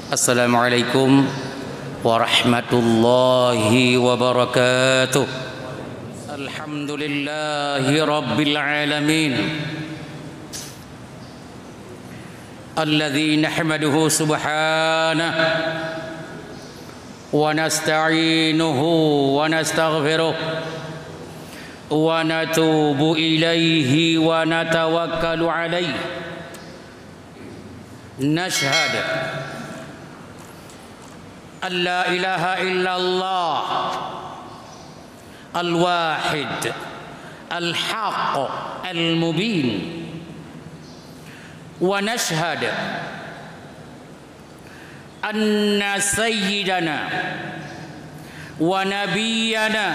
Assalamualaikum warahmatullahi wabarakatuh. Alhamdulillahi rabbil alamin. Alladzi nahmaduhu subhanahu wa nasta'inuhu wa nastaghfiruh wa natubu ilaihi wa natawakkalu alaihi. Nashhad an la ilaha illallah al-wahid al-haq al-mubin, wa nashhad anna sayyidana wa nabiyyana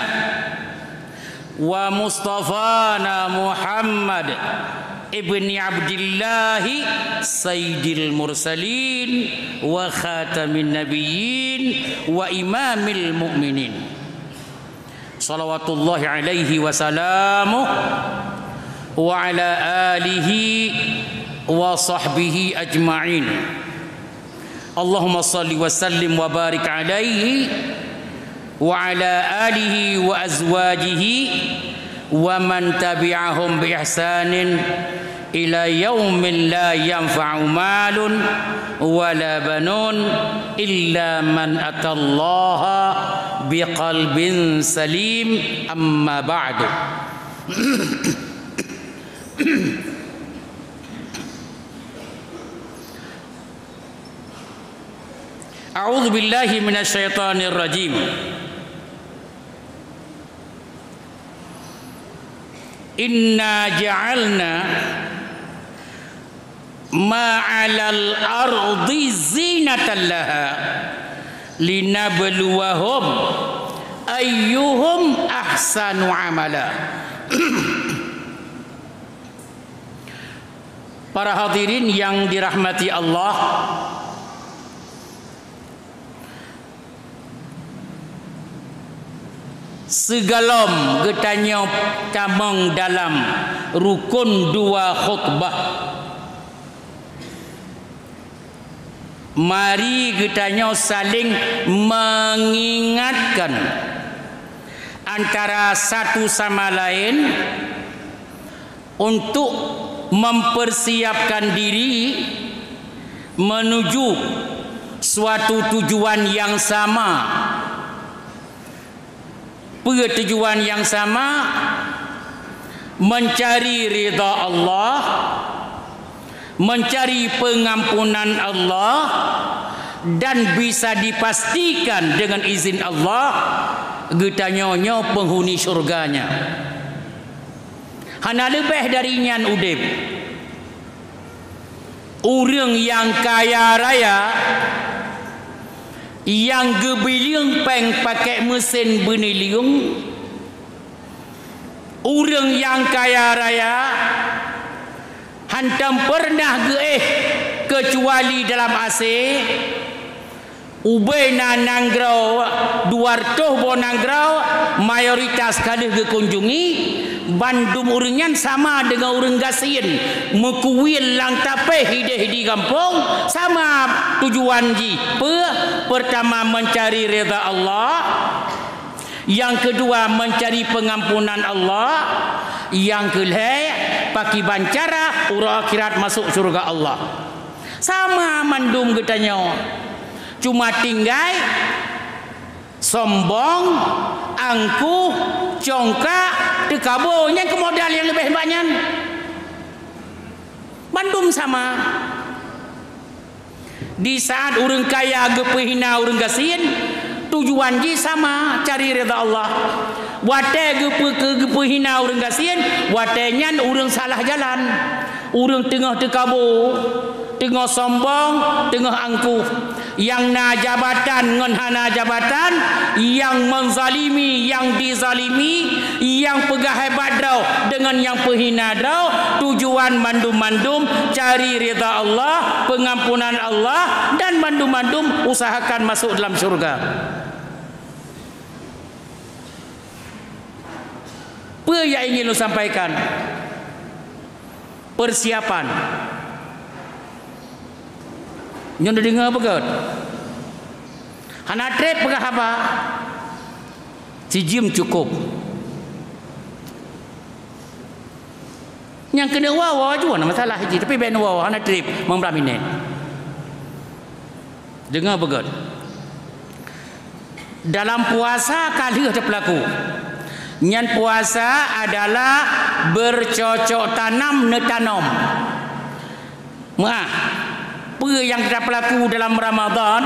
wa mustafana Muhammad ibni Abdillahi sayyidil mursalin wa khatamin nabiyyin wa imamil mu'minin, salawatullahi alaihi wa salamuh wa ala alihi wa sahbihi ajma'in. Allahumma salli wa sallim wa barik alaihi wa ala alihi wa azwajihi wa man tabi'ahum bi ihsanin ila yaumin la yanfa'u malun wala banun illa man atallaha biqalbin salim. Amma ba'du. A'udzu billahi minasyaitonir rajim. Inna ja'alna ma 'alal ardi zinatan laha linabluwahum ayyuhum ahsanu amala. Para hadirin yang dirahmati Allah, segalom getanya camang dalam rukun dua khutbah. Mari getanya saling mengingatkan antara satu sama lain untuk mempersiapkan diri menuju suatu tujuan yang sama, tujuan yang sama, mencari ridha Allah, mencari pengampunan Allah, dan bisa dipastikan dengan izin Allah getanyanya penghuni syurganya. Hana lebih dari nyan udip. Orang yang kaya raya, yang gebiliung peng pakai mesin beniliung, orang yang kaya raya hantam pernah kecuali dalam AC. Ubena nanggrau 200 bo nanggrau mayoritas kali dikunjungi. Bandung uringan sama dengan orang gasien mekuil lang tapeh hideh di kampung, sama tujuan ji. Pertama mencari redha Allah, yang kedua mencari pengampunan Allah, yang kelih paki bancara urang akhirat masuk surga Allah. Sama mandum getanya, cuma tinggal sombong, angkuh, congkak, dekabonya ke modal yang lebih banyak. Bandung sama. Di saat orang kaya gepehina orang gasin, tujuan ji sama, cari redha Allah. Wate gepehina orang gasin, watenya orang salah jalan. Orang tengah dekabo, tengah sombong, tengah angkuh. Yang na jabatan ngan hana jabatan, yang menzalimi, yang dizalimi, yang pegah hebat draw dengan yang pehina draw. Tujuan mandum-mandum cari ridha Allah, pengampunan Allah, dan mandum-mandum usahakan masuk dalam syurga. Apa yang ingin lu sampaikan? Persiapan. Nyonya dengar apa kan? Hana trip pegah apa? Sejam cukup. Yang kena wawa juga masalah haji. Tapi ben wawa hana trip 15 minit. Dengar begot. Dalam puasa kali ada pelaku. Nyan puasa adalah bercocok tanam netanam. Apa yang kita pelaku dalam Ramadan,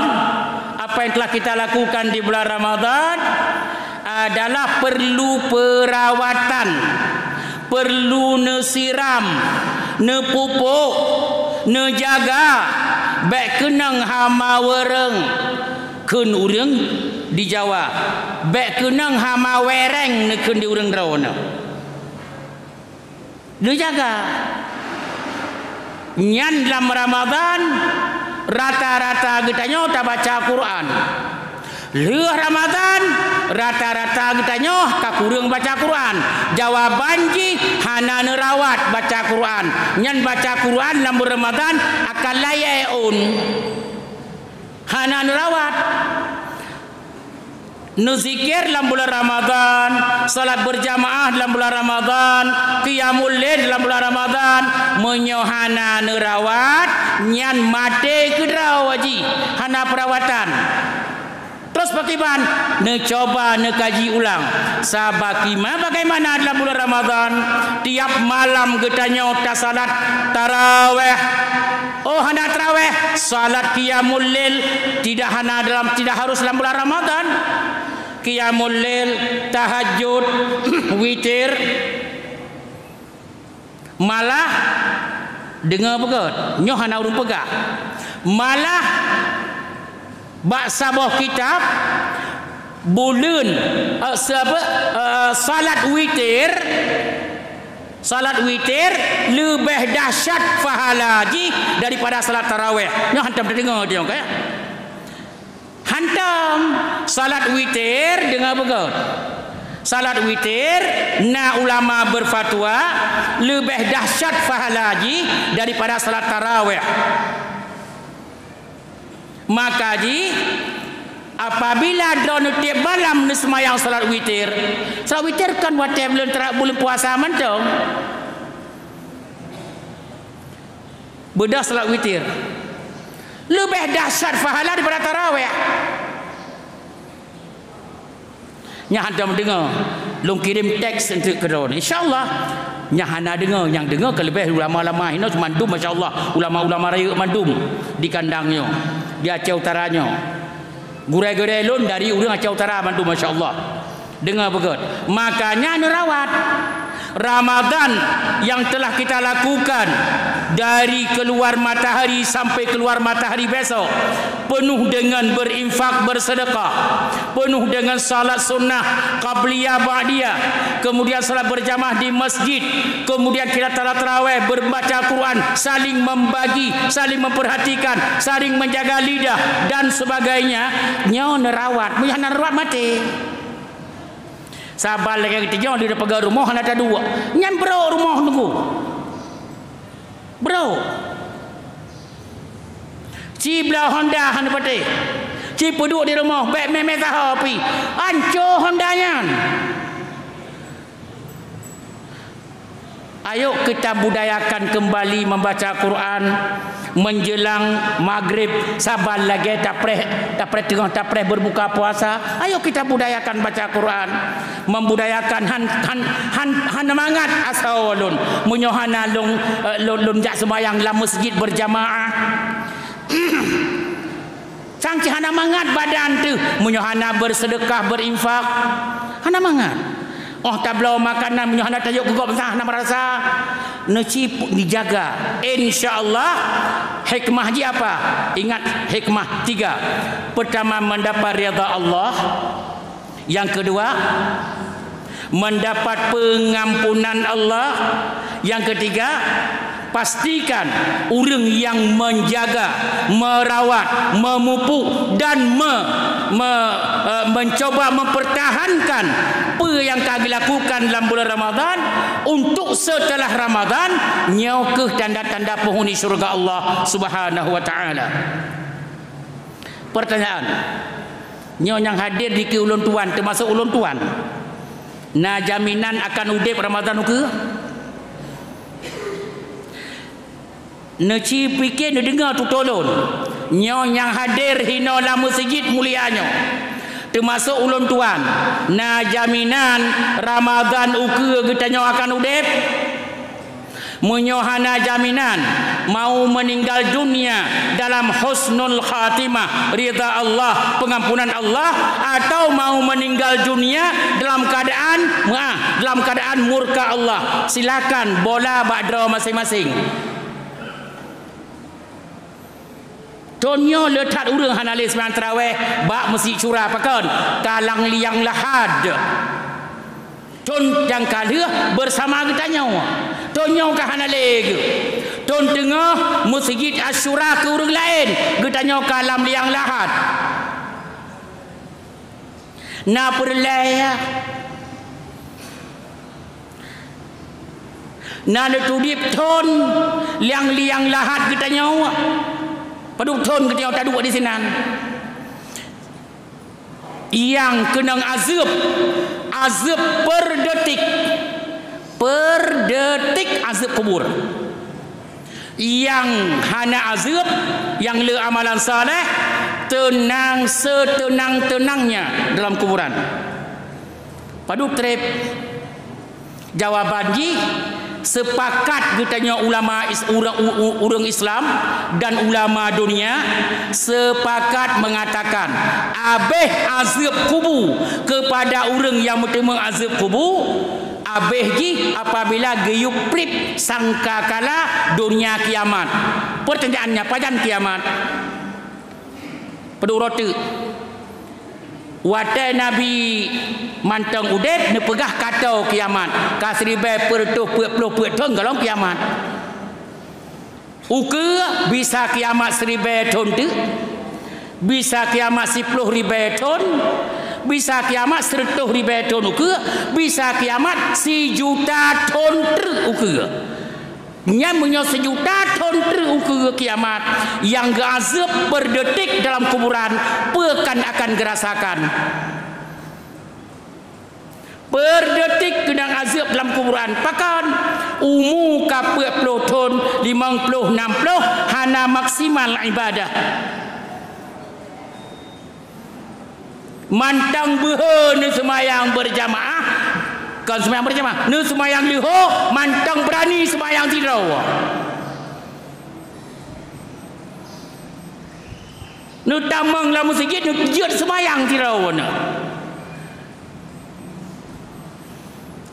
apa yang telah kita lakukan di bulan Ramadan adalah perlu perawatan, perlu nesiram, nepupuk, nejaga, baik kenang hama wereng, kun urang di Jawa, baik kenang hama wereng nekun di urang Derawana. Nejaga. Nyan dalam Ramadan rata-rata kita tak baca Quran. Leuh Ramadan rata-rata kita tak kurang baca Quran. Jawaban ji hana nerawat baca Quran. Nyan baca Quran dalam Ramadan akan layaun. Hana nerawat. Nuzikir dalam bulan Ramadan, salat berjamaah dalam bulan Ramadan, qiyamul lail dalam bulan Ramadan, menyohana nerawat, nyan mate kedraw haji, hana perawatan. Terus bagaimana? Necoba nekaji ulang. Sabakima bagaimana dalam bulan Ramadan? Tiap malam getanya ta salat tarawih. Oh hana tarawih, salat qiyamul lail tidak harus dalam bulan Ramadan. Qiyamul lail, tahajud, witir. Malah dengar begot, nyoh hana urung pegah. Malah bak sabah kitab bulan salat witir lebih dahsyat pahala haji daripada salat tarawih. Nyoh hantam dengar dia kan? Hantam salat witir dengar begot. Salat witir na ulama berfatwa lebih dahsyat pahala haji daripada salat tarawih. Maka ji apabila drone tiap malam ni semayang salat witir kan buat bulan puasa mentong bedah salat witir lebih dahsyat pahala daripada tarawih. Nya handa mendengar long kirim teks untuk kedon insyaallah nya hana dengar yang dengar kelebih ulama-ulama hina mandum masyaallah ulama-ulama raya mandum di kandangnya di Aceh Utaranya gurai-gurai lon dari urang Aceh Utara mandum masyaallah dengar begot. Makanya nerawat Ramadan yang telah kita lakukan dari keluar matahari sampai keluar matahari besok penuh dengan berinfak bersedekah, penuh dengan salat sunnah qabliyah ba'diyah, kemudian salat berjamaah di masjid, kemudian kita tarawih, berbaca Quran, saling membagi, saling memperhatikan, saling menjaga lidah dan sebagainya. Nyo nerawat, punya nerawat mati. Sabar lagi kita di depan rumah ada dua. Nyan bro rumah nunggu. Bro. Ci belah Honda han pate. Ci peduk di rumah baik memeh sah api. Hancur Hondanya. Ayo kita budayakan kembali membaca Quran menjelang maghrib. Sabar lagi tak preh berbuka puasa. Ayo kita budayakan baca Quran, membudayakan han mangat asawalun munyohana lun jak sembahyang dalam masjid berjamaah. Sangci hana mangat badan tu munyohana bersedekah berinfak. Hana mangat. Oh tablau makanan munyohana tajuk gugop sah hana merasa necip dijaga. Insyaallah hikmah ji apa? Ingat hikmah 3. Pertama mendapat redha Allah. Yang kedua mendapat pengampunan Allah. Yang ketiga pastikan orang yang menjaga, merawat, memupuk dan mencoba mempertahankan apa yang kami lakukan dalam bulan Ramadan untuk setelah Ramadan nyokeh tanda-tanda penghuni syurga Allah Subhanahu wa taala. Pertanyaan, Nyo yang hadir di ke ulun tuan termasuk ulun tuan. Na jaminan akan udip Ramadan ke? Neci fikir ne dengar tu tolong. Nyo yang hadir hina dalam masjid mulianyo. Termasuk ulun tuan. Na jaminan Ramadan uke getanyo akan udip. Menyohana jaminan mau meninggal dunia dalam husnul khatimah, ridha Allah, pengampunan Allah, atau mau meninggal dunia dalam keadaan murka Allah. Silakan bola bakdraw masing-masing. Tonyo letak urang hanalis sembahyang tarawih bak masjid curah pakon kalang liang lahad. Ton yang kalah bersama kita nyawa. Ton nyawa ke hanaleg. Ton tengah masjid Asyura ke urang lain. Kita nyawa ke alam liang lahat. Na perlaya. Na letudip ton liang lahat kita nyawa. Paduk ton kita nyawa tak duduk di sini. Yang kenang azab per detik azab kubur. Yang hana azab, yang le amalan saleh, tenang setenang-tenangnya dalam kuburan. Paduk trip jawaban ji sepakat katanya ulama orang Islam dan ulama dunia sepakat mengatakan abeh azab kubur kepada orang yang bertemu azab kubur abeh ji apabila geyup prip sangka kala dunia kiamat. Pertanyaannya pajan kiamat peduroti wate Nabi mantang udep ne pegah katau kiamat ka seribai pertuh puluh tahun kalau kiamat uke bisa kiamat seribai tahun tu bisa kiamat 10.000 tahun bisa kiamat 100.000 tahun uke bisa kiamat 1 juta tahun tu uke nya menyo 1 juta tahun tu uke kiamat yang gazab berdetik dalam kuburan pekan akan gerasakan berdetik kenang azab dalam kuburan pakan umur ka 40 tahun 50 60 hana maksimal ibadah mantang beuh ne semayang berjamaah kan semayang berjamaah ne semayang liho mantang berani semayang tirau ne tamang la masjid ne jeut semayang tirau ne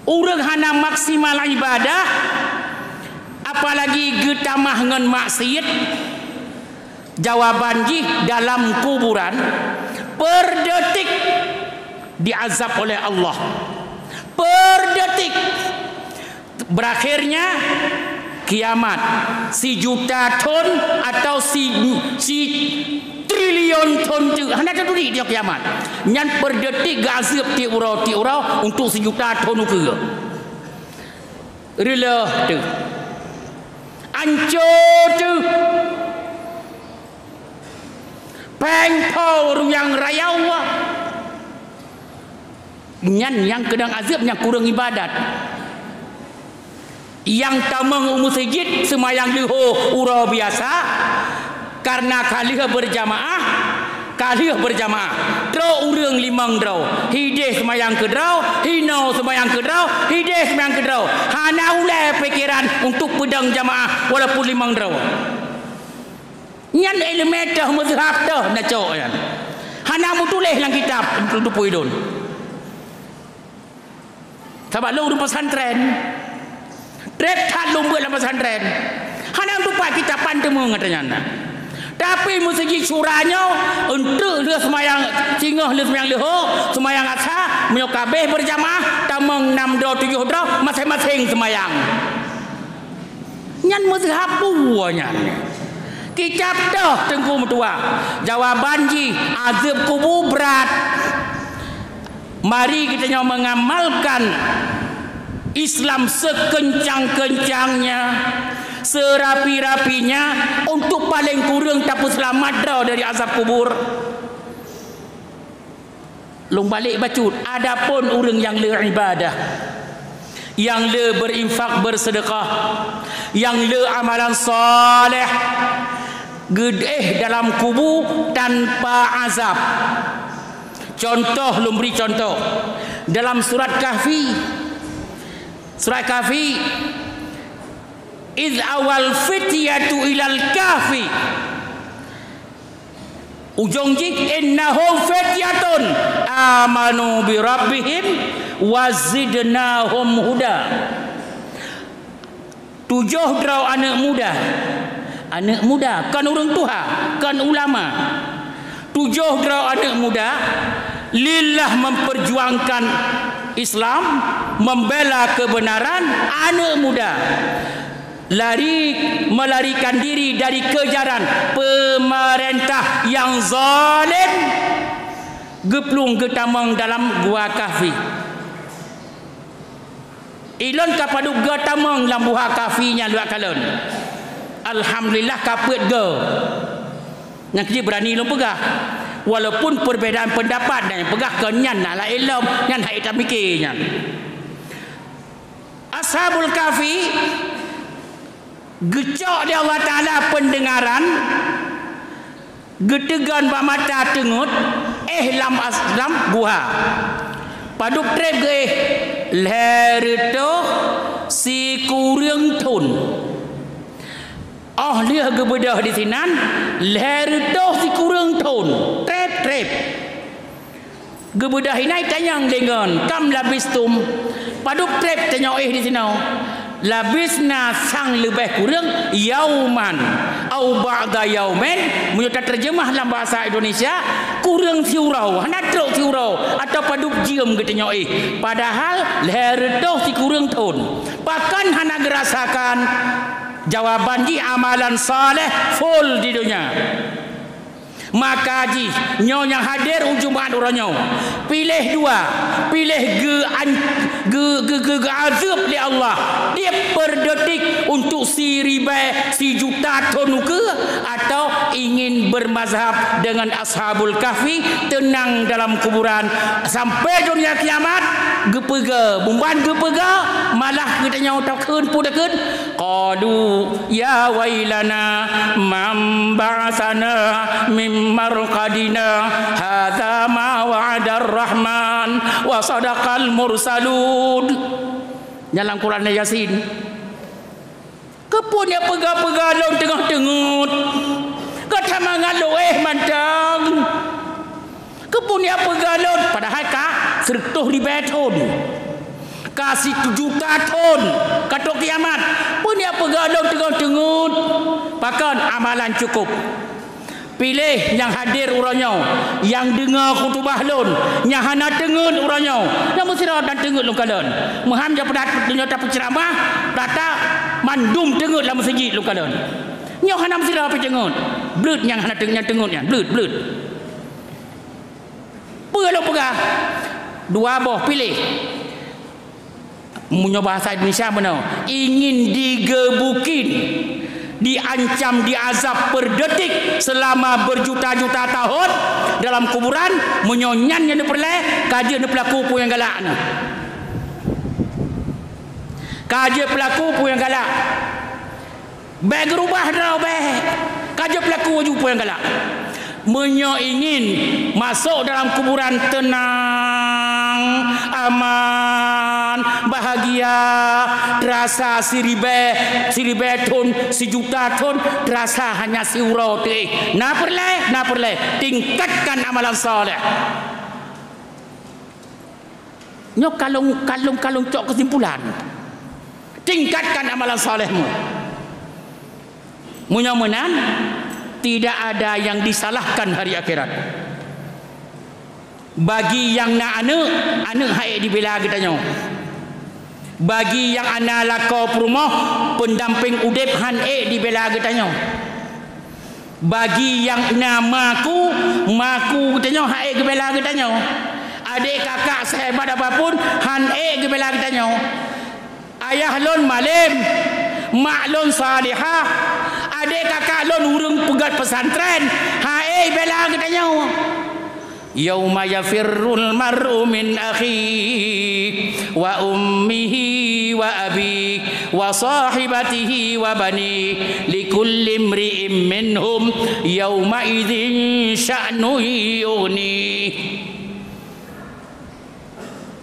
urang hana maksimal ibadah apalagi getamah ngan maksiat jawaban ji dalam kuburan per detik diazab oleh Allah per detik berakhirnya kiamat 1 juta ton atau si trilion ton tu hanya tu dia kiamat nyan per detik gazab ti urau untuk 1 juta ton ke rela tu ancur tu pengpau yang rayau nyan yang kedang azab yang kurang ibadat yang tamang masjid semayang liho urau biasa karena kalih berjamaah tro urang limang draw hideh semayang ke draw hino semayang ke draw hideh semayang ke draw hana ulai pikiran untuk pedang jamaah walaupun limang draw nyan elementah mazhab dah nak cok yan hana mu tulis dalam kitab untuk puidun sebab lu di pesantren trep tak lumba dalam pesantren hana untuk pak kitab pantemu katanya tapi masjid suranya untuk dia semayang cingah dia semayang leho semayang asar menyokabeh berjamaah tamang 6 draw 7 draw masing-masing semayang nyan mazhab buahnya kitab dah tengku metua jawaban ji azab kubur berat mari kita nyawa mengamalkan Islam sekencang-kencangnya serapi-rapinya untuk paling kurang tak selamat dah dari azab kubur Long balik bacut, adapun orang yang le ibadah, yang le berinfak bersedekah, yang le amalan soleh, gedeh dalam kubur tanpa azab. Contoh, beri contoh dalam surat Kahfi. Surat Kahfi, "Idz awal fityatu ilal kahfi." Ujung jik, "Innahum fityatun amanu bi rabbihim wazidnahum huda." 7 draw anak muda. Anak muda kan orang tua, kan ulama. 7 draw anak muda lillah memperjuangkan Islam, membela kebenaran. Anak muda melarikan diri dari kejaran pemerintah yang zalim, geplung getamang dalam gua Kahfi. Ilon kapadu getamang dalam gua Kahfinya luak kalon. Alhamdulillah kapet ge. Yang dia berani lo pegah. Walaupun perbezaan pendapat dan yang pegah kenyan nak lah ilmu yang hak tak mikirnya. Ashabul Kahfi gecok dia Allah Ta'ala pendengaran, gedegan ba mata tengut, lam buha. Paduk trep ge lerito si kurang tun. Oh dia gebedah di sinan, lerito si kurang tun. Trep. Gebedah ini tanyang dengan kam labistum. Paduk trep tanya di sinau. Labisna sang lebih kurang yauman au ba'da yaumen. Menyata terjemah dalam bahasa Indonesia kurang siurau, hana truk siurau atau paduk jiam katanya padahal leher doh si kurang tahun. Bahkan hana gerasakan jawaban di amalan saleh full di dunia. Maka ji nyonya hadir ujung orangnya pilih 2, pilih ge azab li Allah dia per detik untuk si ribai si juta ton ke, atau ingin bermazhab dengan ashabul kahfi tenang dalam kuburan sampai dunia kiamat gepega bumban gepega malah katanya takun pudakeun qalu ya wailana man ba'atsana mim marqadina hadza ma wa'adar rahman wa sadaqal mursalun. Dalam Quran Yasin kepun ya pegah-pegah dalam tengah-tengah kata mangalo mantang kepun ya pegah dalam padahal ka 100 ton kasih 7 juta ton kata kiamat pun ya pegah dalam tengah-tengah pakan amalan cukup. Pilih yang hadir urangnya, yang dengar khutbah lon, yang hana dengar urangnya. Yang mesti dan dengar lon kalon. Muham dia pada dunia tak penceramah, data mandum dengar dalam masjid lon kalon. Nyo hana mesti apa dengar. Blut yang hana dengarnya, blut. Pegah pegah. 2 boh pilih. Munyo bahasa Indonesia benar. Ingin digebukin, diancam, diazab per detik selama berjuta-juta tahun dalam kuburan, menyonyan yang diperleh kaji yang pelaku pun yang galak ni. Kaji pelaku pun yang galak. Baik gerubah dah baik. Kaji pelaku pun yang galak. Menyo ingin masuk dalam kuburan tenang, aman, bahagia, terasa siribe ton, 1 juta ton, terasa hanya siurau teh. Na perle, tingkatkan amalan soleh. Nyok kalung cok kesimpulan. Tingkatkan amalan solehmu. Mudah-mudahan tidak ada yang disalahkan hari akhirat. Bagi yang nak anak hai dibela katanya. Bagi yang anak lakau perumah, pendamping udip han dibela katanya. Bagi yang namaku katanya hai dibela katanya. Adik kakak sehebat apapun han dibela katanya. Ayah lon malim, mak lon salihah, adik kakak lon urang pegat pesantren, bela katanya. yauma yafirrul mar'u min akhihi wa ummihi wa abihi wa sahibatihi wa bani likulli imri'in minhum yauma idzin sya'nu yughni.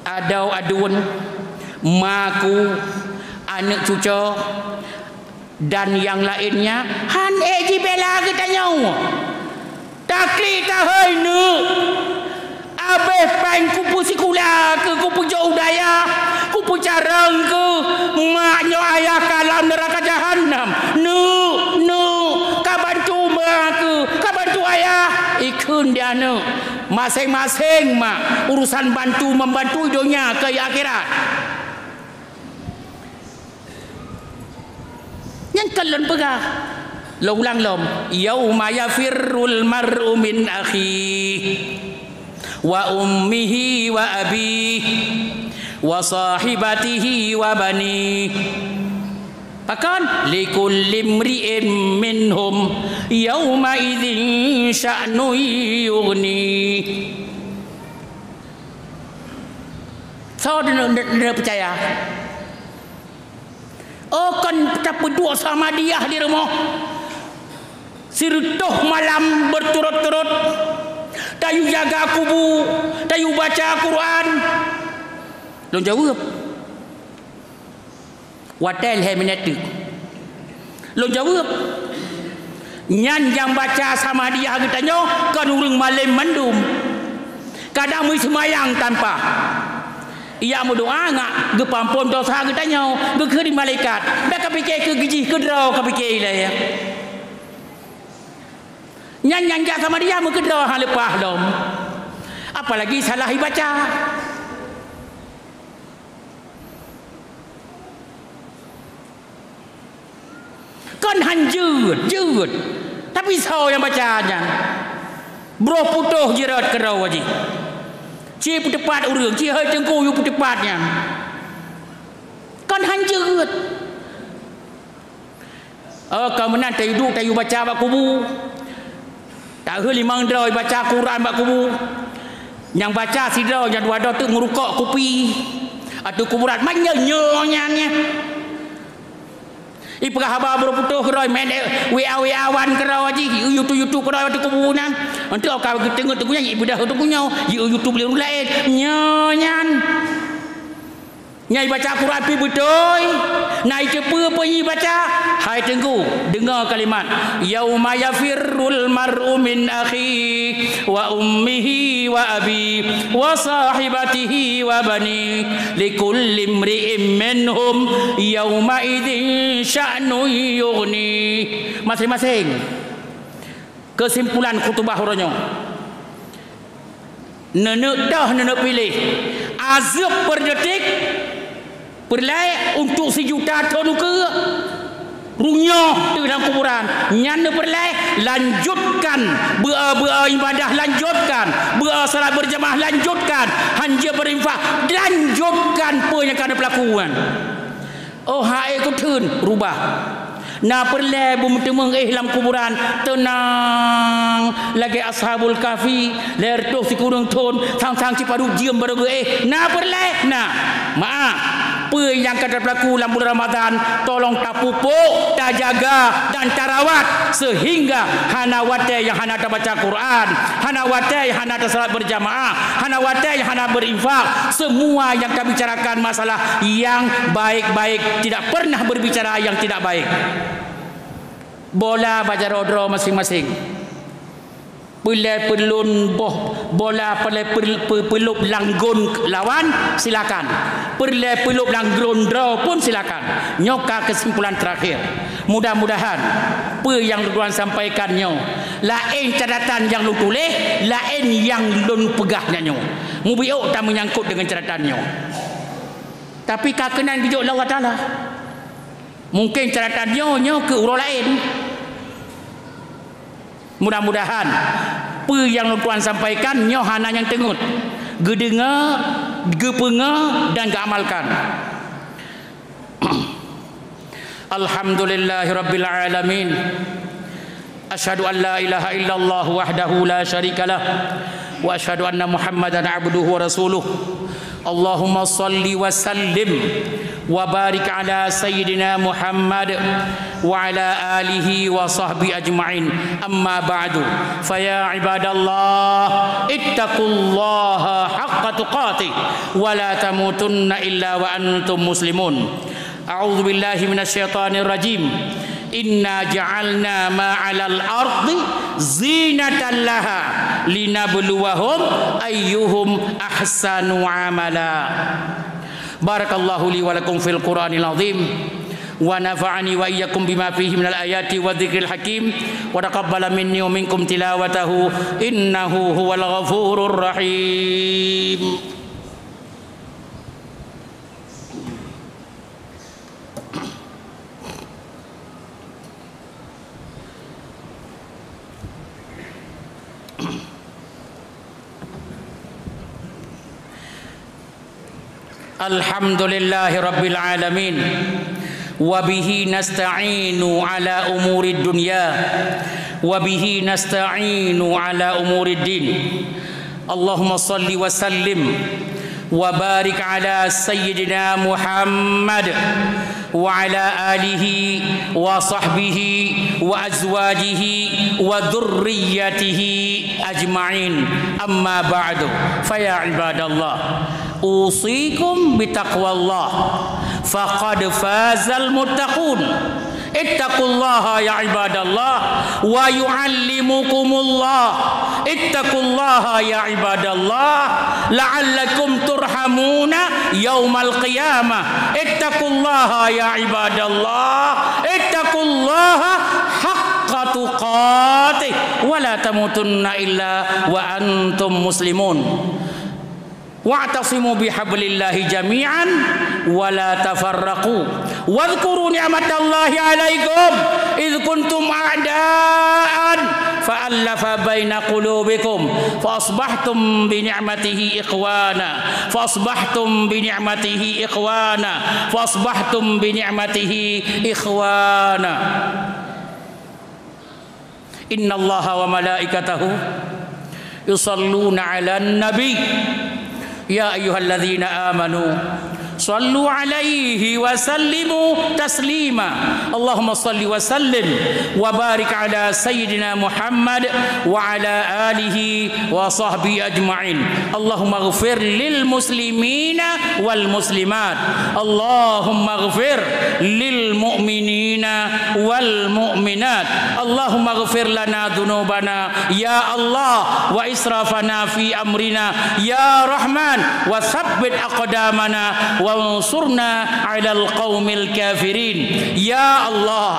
Adau-adun maku, anak cucu dan yang lainnya han eji bela kita nyau takli tahai nu abe pang kupu sikula ke kupu jauh daya kupu carang ke maknyo ayah kalam neraka jahanam nu kabantu maku kabantu ayah ikun dia nu masing-masing mak urusan bantu membantu dunia ke akhirat. Yang kalian pegah lo ulang lom yauma yafirrul mar'u min akhihi wa ummihi wa abihi wa sahibatihi wa bani pakan likulli imri'in minhum yauma idzin sya'nu yughni. So dia percaya oh kan kita berdua sama dia di rumah sirtuh malam berturut-turut tayu jaga kubu tayu baca Quran lo jawab watel he minatu lo jawab nyan yang baca sama dia katanya kan urang malam mandum kadang semayang tanpa ia mau doa ngak gepampun dosa katanya gekeri malaikat dak kapikir ke gijih ke draw kapikir lah ya nyan sama dia mau ke draw hang lepah dom apalagi salah baca kan hanjut tapi sao yang bacanya bro putuh jerat ke draw aji cie tepat urang cie hai tengku yu tepatnya kan hanjut kau menan tayu baca bak kubu tak heli mang droi baca Quran bak kubu yang baca si droi yang dua tu ngurukok kupi atau kuburan manya nyonya ipah haba berputuh keroi main wa wan kerau aji YouTube kerau tu kubunan nanti kau tengok tu punya ibu dah tu punya YouTube lain nyanyan nyai baca Quran pi betul naik cepa penyi baca hai tengku dengar kalimat yauma yafirrul mar'u min akhihi wa ummihi wa abihi wa sahibatihi wa bani likulli imri'in minhum yauma idzin sya'nu yughni. Masing-masing kesimpulan khutbah ronyo nenek pilih azab per detik perlai untuk sejuta ton ke runyoh di dalam kuburan nyana perlai lanjutkan bea ibadah lanjutkan bea salat berjamaah lanjutkan hanja berinfak lanjutkan apa yang kada pelakuan oh hai ku thun rubah na perlai bumtemeng dalam kuburan tenang lagi ashabul kahfi ler tu si kurung ton sang cipadu diem baru na perlai na maaf apa yang kada berlaku dalam bulan Ramadan tolong tak pupuk, tak jaga dan tak rawat sehingga hana wate yang hana tak baca Quran, hana wate yang hana tak salat berjamaah, hana wate yang hana berinfak, semua yang kita bicarakan masalah yang baik-baik, tidak pernah berbicara yang tidak baik. Bola baca rodro masing-masing. Pelai pelun bola pelai pelup langgun lawan silakan. Pelai pelup langgun draw pun silakan. Nyoka kesimpulan terakhir. Mudah-mudahan apa yang Tuan sampaikannya lain catatan yang lu tulis, lain yang lu pegahnya nyo. Mubiuk tak menyangkut dengan catatannya. Tapi kakenan bijak Allah Taala. Mungkin catatannya nyo ke urang lain. Mudah-mudahan apa yang Tuan sampaikan nyo hana yang tengut gedengar gepenga dan keamalkan. Alhamdulillahirabbil alamin. Asyhadu an la ilaha illallah wahdahu la syarikalah wa asyhadu anna Muhammadan abduhu wa rasuluh. Allahumma salli wa sallim wa barik ala sayyidina Muhammad wa ala alihi wa sahbihi ajma'in. Amma ba'du, fa ya ibadallah ittaqullaha haqqa tuqatih wa la tamutunna illa wa antum muslimun. A'udzu billahi minasyaitonir rajim. Inna ja'alna ma 'alal ardi zinatan laha linabluwahum ayyuhum ahsanu amala. Barakallahu li wa lakum fil Qur'anil azim wa nafa'ani wa iyyakum bima fihi minal ayati wa dzikril hakim wa taqabbala minni wa minkum tilawatahu innahu huwal ghafurur rahim. Alhamdulillahi rabbil alamin wa bihi nasta'inu ala umurid dunya wa bihi nasta'inu ala umurid din. Allahumma salli wa sallim wa barik ala sayyidina Muhammad wa ala alihi wa sahbihi wa azwajihi wa dhurriyyatihi ajma'in. Amma ba'du, fa ya ibadallah usikum bitaqwallah faqad fazal muttaqun. Ittaqullaha ya ibadallah wa yuallimukumullah. Ittaqullaha ya ibadallah la'allakum turhamuna yaumal qiyamah. Ittaqullaha ya ibadallah. Ittaqullaha haqqa tuqatih wa la tamutunna illa wa antum muslimun. Wa'tasimu bihablillahi jami'an wa la tafarraqu wadhkuru ni'matallahi 'alaikum idh kuntum a'daan fa'alafa baina qulubikum fa asbahtum bi ni'matihi ikhwana fa asbahtum bi ni'matihi ikhwana fa asbahtum bi ni'matihi ikhwana. Innallaha wa malaikatahu yusalluna 'alan nabi ya ayyuhalladzina amanu sallu alaihi wa sallimu taslima. Allahumma salli wa sallim wa barik ala sayyidina Muhammad wa ala alihi wa sahbihi ajma'in. Allahumma ighfir lil muslimina wal muslimat. Allahumma ighfir lil mu'minina wal mu'minat. Allahumma ighfir lana dhunubana ya Allah wa israfana fi amrina ya Rahman wa tsabbit aqdamana wa wansurna 'alal qaumil kafirin. Ya Allah,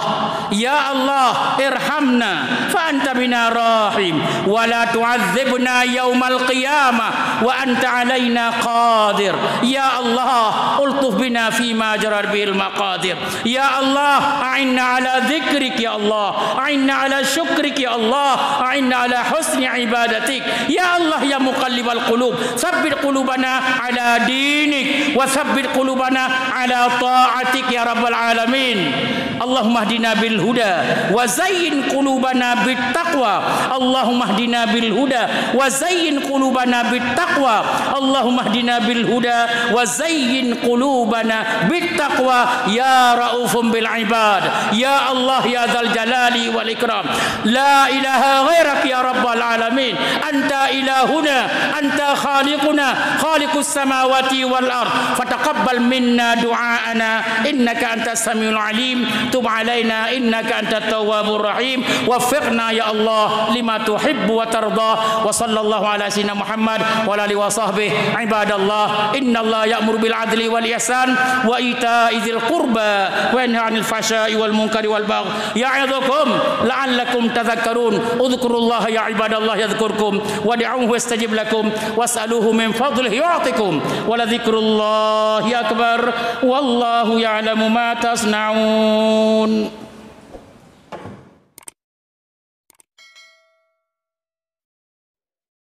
ya Allah, irhamna fa anta bina rahim wa la tu'adzibna yaumal qiyamah wa anta 'alaina qadir. Ya Allah, ultuf bina fi ma jarar bil maqadir. Ya Allah, a'inna 'ala dzikrik ya Allah, a'inna 'ala syukrik ya Allah, a'inna 'ala husni ibadatik. Ya Allah ya muqallibal qulub, tsabbit qulubana 'ala dinik wa tsabbit qulubana ala ta'atik ya rabbal alamin. Allahumma hdina bil huda wa zayyin qulubana bit taqwa. Allahumma hdina bil huda wa zayyin qulubana bit taqwa. Allahumma hdina bil huda wa zayyin qulubana bit taqwa ya raufum bil ibad. Ya Allah ya dzal jalali wal ikram. La ilaha ghairak ya rabbal alamin. Anta ilahuna, anta khaliquna, khaliqus samawati wal ard. Fataqabbal minna du'aana innaka antas samiul alim. Tub alaina innaka antat tawwabur rahim. Waffiqna ya Allah lima tuhibbu wa tarda. Wa sallallahu ala sayyidina Muhammad wa alihi wa sahbihi. Ibadallah, innallaha ya'muru bil adli wal ihsan wa ita'i dzil qurba wa yanha 'anil fahsya'i wal munkari wal baghi ya'idzukum la'allakum tadhakkarun. Udhkurullaha ya ibadallah yadhkurkum wad'uuhu yastajib lakum was'aluhu min fadlihi yu'tikum wa la dzikrullahi akbar wallahu ya'lamu ma tasna'un.